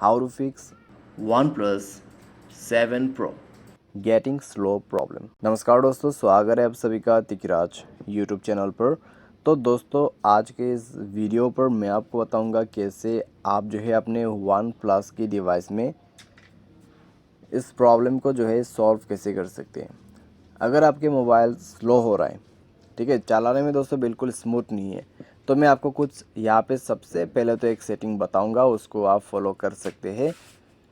How to fix OnePlus 7 Pro getting slow problem. नमस्कार दोस्तों, स्वागत है आप सभी का तिकराज यूट्यूब चैनल पर। तो दोस्तों, आज के इस वीडियो पर मैं आपको बताऊंगा कैसे आप जो है अपने वन प्लस की डिवाइस में इस प्रॉब्लम को जो है सॉल्व कैसे कर सकते हैं। अगर आपके मोबाइल स्लो हो रहा है, ठीक है, चलाने में दोस्तों बिल्कुल स्मूथ नहीं है, तो मैं आपको कुछ यहाँ पे सबसे पहले तो एक सेटिंग बताऊंगा, उसको आप फॉलो कर सकते हैं।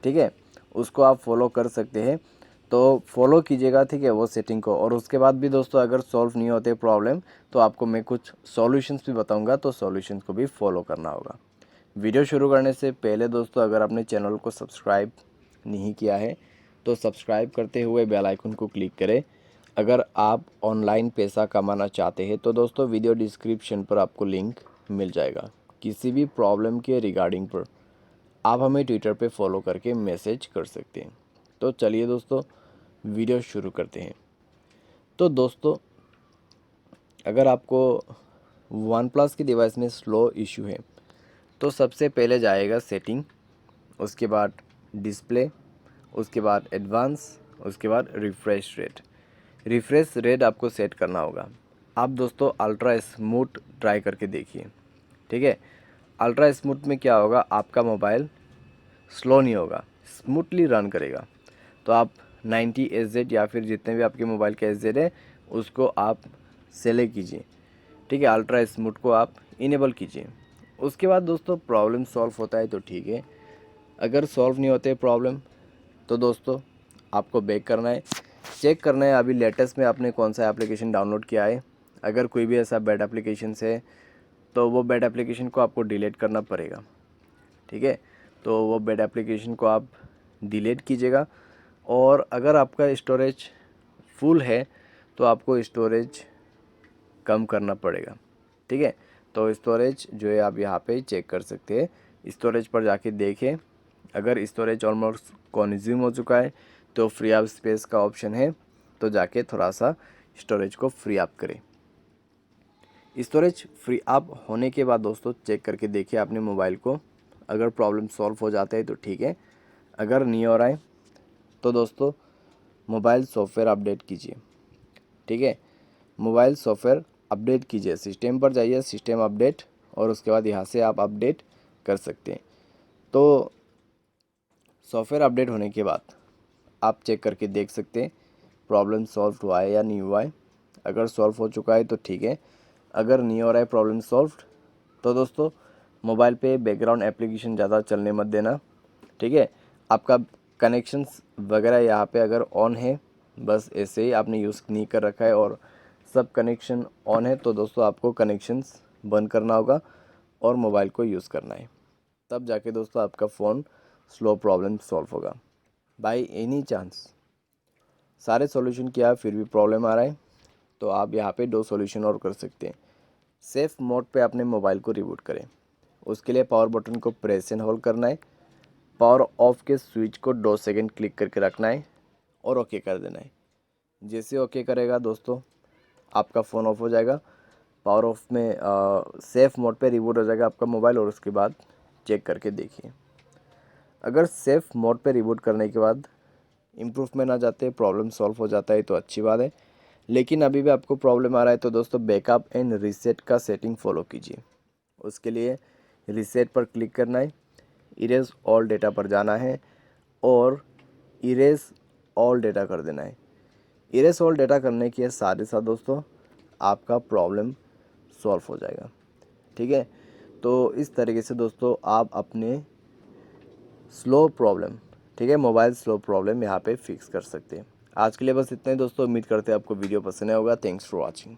ठीक है, उसको आप फॉलो कर सकते हैं, तो फॉलो कीजिएगा, ठीक है, वो सेटिंग को। और उसके बाद भी दोस्तों अगर सॉल्व नहीं होते प्रॉब्लम, तो आपको मैं कुछ सॉल्यूशंस भी बताऊंगा, तो सॉल्यूशंस को भी फॉलो करना होगा। वीडियो शुरू करने से पहले दोस्तों, अगर आपने चैनल को सब्सक्राइब नहीं किया है तो सब्सक्राइब करते हुए बेल आइकन को क्लिक करें। अगर आप ऑनलाइन पैसा कमाना चाहते हैं तो दोस्तों वीडियो डिस्क्रिप्शन पर आपको लिंक मिल जाएगा। किसी भी प्रॉब्लम के रिगार्डिंग पर आप हमें ट्विटर पे फॉलो करके मैसेज कर सकते हैं। तो चलिए दोस्तों, वीडियो शुरू करते हैं। तो दोस्तों, अगर आपको वन प्लस की डिवाइस में स्लो इशू है तो सबसे पहले जाएगा सेटिंग, उसके बाद डिस्प्ले, उसके बाद एडवांस, उसके बाद रिफ्रेश रेट। रिफ्रेश रेट आपको सेट करना होगा। आप दोस्तों अल्ट्रा स्मूथ ट्राई करके देखिए, ठीक है। अल्ट्रा स्मूथ में क्या होगा, आपका मोबाइल स्लो नहीं होगा, स्मूथली रन करेगा। तो आप 90 एच या फिर जितने भी आपके मोबाइल के एच है उसको आप सेलेक्ट कीजिए, ठीक है। अल्ट्रा स्मूथ को आप इनेबल कीजिए। उसके बाद दोस्तों प्रॉब्लम सॉल्व होता है तो ठीक है, अगर सॉल्व नहीं होते प्रॉब्लम तो दोस्तों आपको बैक करना है, चेक करना है अभी लेटेस्ट में आपने कौन सा एप्लीकेशन डाउनलोड किया है। अगर कोई भी ऐसा बैड एप्लीकेशन है तो वो बैड एप्लीकेशन को आपको डिलीट करना पड़ेगा, ठीक है। तो वो बैड एप्लीकेशन को आप डिलीट कीजिएगा। और अगर आपका स्टोरेज फुल है तो आपको स्टोरेज कम करना पड़ेगा, ठीक है। तो स्टोरेज जो है आप यहाँ पे चेक कर सकते हैं। स्टोरेज पर जाके देखें, अगर स्टोरेज ऑलमोस्ट कंज्यूम हो चुका है तो फ्री अप स्पेस का ऑप्शन है, तो जाके थोड़ा सा स्टोरेज को फ्री अप करें। स्टोरेज फ्री अप होने के बाद दोस्तों चेक करके देखिए अपने मोबाइल को। अगर प्रॉब्लम सॉल्व हो जाता है तो ठीक है, अगर नहीं हो रहा है तो दोस्तों मोबाइल सॉफ्टवेयर अपडेट कीजिए, ठीक है। मोबाइल सॉफ्टवेयर अपडेट कीजिए, सिस्टम पर जाइए, सिस्टम अपडेट, और उसके बाद यहाँ से आप अपडेट कर सकते हैं। तो सॉफ्टवेयर अपडेट होने के बाद आप चेक करके देख सकते हैं प्रॉब्लम सॉल्व हुआ है या नहीं हुआ है। अगर सॉल्व हो चुका है तो ठीक है, अगर नहीं हो रहा है प्रॉब्लम सॉल्व तो दोस्तों मोबाइल पे बैकग्राउंड एप्लीकेशन ज़्यादा चलने मत देना, ठीक है। आपका कनेक्शंस वगैरह यहाँ पे अगर ऑन है, बस ऐसे ही आपने यूज़ नहीं कर रखा है और सब कनेक्शन ऑन है, तो दोस्तों आपको कनेक्शंस बंद करना होगा और मोबाइल को यूज़ करना है, तब जाके दोस्तों आपका फ़ोन स्लो प्रॉब्लम सॉल्व होगा। बाय एनी चांस सारे सॉल्यूशन किया फिर भी प्रॉब्लम आ रहा है, तो आप यहाँ पे दो सॉल्यूशन और कर सकते हैं। सेफ मोड पे अपने मोबाइल को रिबूट करें। उसके लिए पावर बटन को प्रेस एंड होल्ड करना है, पावर ऑफ के स्विच को 2 सेकंड क्लिक करके रखना है और ओके कर देना है। जैसे ओके करेगा दोस्तों आपका फ़ोन ऑफ हो जाएगा। पावर ऑफ में सेफ मोड पे रिबूट हो जाएगा आपका मोबाइल। और उसके बाद चेक करके देखिए, अगर सेफ मोड पे रिबूट करने के बाद इम्प्रूवमेंट आ जाते हैं, प्रॉब्लम सॉल्व हो जाता है तो अच्छी बात है। लेकिन अभी भी आपको प्रॉब्लम आ रहा है तो दोस्तों बैकअप एंड रीसेट का सेटिंग फॉलो कीजिए। उसके लिए रीसेट पर क्लिक करना है, इरेज ऑल डेटा पर जाना है और इरेज ऑल डेटा कर देना है। इरेज ऑल डेटा करने के साथ ही साथ दोस्तों आपका प्रॉब्लम सॉल्व हो जाएगा, ठीक है। तो इस तरीके से दोस्तों आप अपने स्लो प्रॉब्लम, ठीक है, मोबाइल स्लो प्रॉब्लम यहाँ पे फिक्स कर सकते हैं। आज के लिए बस इतना ही दोस्तों, उम्मीद करते हैं आपको वीडियो पसंद आया होगा। Thanks for watching.